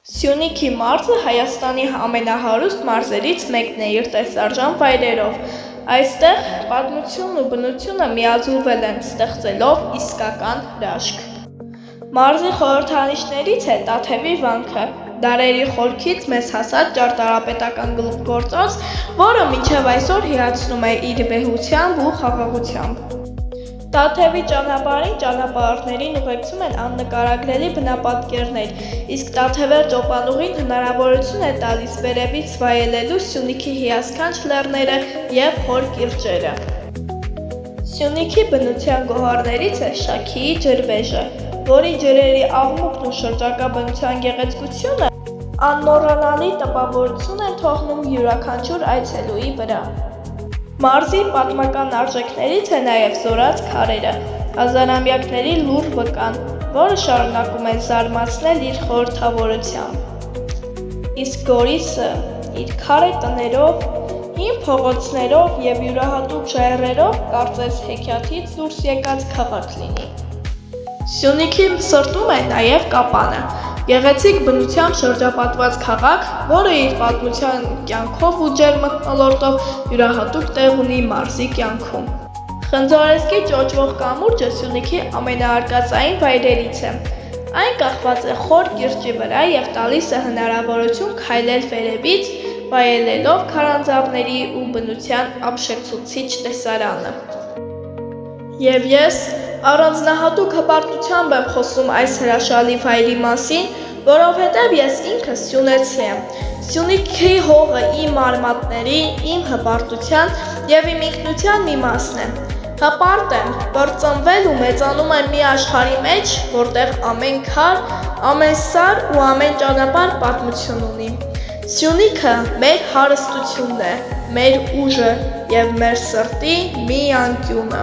Սյունիքի մարզը Հայաստանի ամենահարուստ մարզերից մեկն է իր տեսարժան վայրերով։ Այստեղ պատմությունն ու բնությունը միաձուլվել են, ստեղծելով իսկական հրաշք։ Մարզի խորհրդանիշներից է Տաթևի վանքը, դարերի խորքից մեզ հասած ճարտարապետական գլուխգործոց, որը մինչև այսօր հիացնում է իր վեհությամբ ու խաղաղությամբ։ Տաթևի ճանապարհին ճանապարհորդներին ուղեկցում են աննկարագրելի բնապատկերներ, իսկ Տաթևեր ճոպանուղին հնարավորություն է տալիս վերևից վայելելու Սյունիքի հիասքանչ լեռները և խոր կիրճերը։ Սյունիքի բնության գոհարներից է Շաքիի ջրվեժը, որի ջրերի աղմուկն ու շրջակա բնության գեղեցկությունը անմոռանալի տպավորություն են թողնում յուրաքանչյուր այցելուի վրա։ Մարզի պատմական արժեքներից է նաև Զորաց քարերը, հազարամյակների լուռ վկան, որը շարունակում է զարմացնել իր խորհրդավորությամբ։ Իսկ Գորիսը իր քարե տներով, հին փողոցներով և յուրահատուկ ժայռերով կարծես հեքիաթից դուրս եկած քաղաք լինի։ Սյունիքի սրտում է նաև Կապանը, գեղեցիկ բնությամբ շրջապատված քաղաք, որը իր պատմության կյանքով ու ջերմ մթնոլորտով յուրահատուկ տեղ ունի մարզի կյանքում։ Խնձորեսկի ճոճվող կամուրջը Սյունիքի ամենաարկածային վայրերից է։ Այն կախված է խոր կիրճի վրա և տալիս է հնարավորություն քայլել վերևից, վայելելով քարանձավների ու բնության ապշեցուցիչ տեսարանը։ Եվ ես առանձնահատուկ հպարտությամբ եմ խոսում այս հրաշալի վայրի մասին, որովհետև ես ինքս սյունեցի եմ։ Սյունիքի հողը իմ արմատների, իմ հպարտության և իմ ինքնության մի մասն է։ Հպարտ եմ, որ ծնվել ու մեծանում եմ մի աշխարհի մեջ, որտեղ ամեն քար, ամեն սար ու ամեն ճանապարհ պատմություն ունի։ Սյունիքը մեր հարստությունն է, մեր ուժը և մեր սրտի մի անկյունը։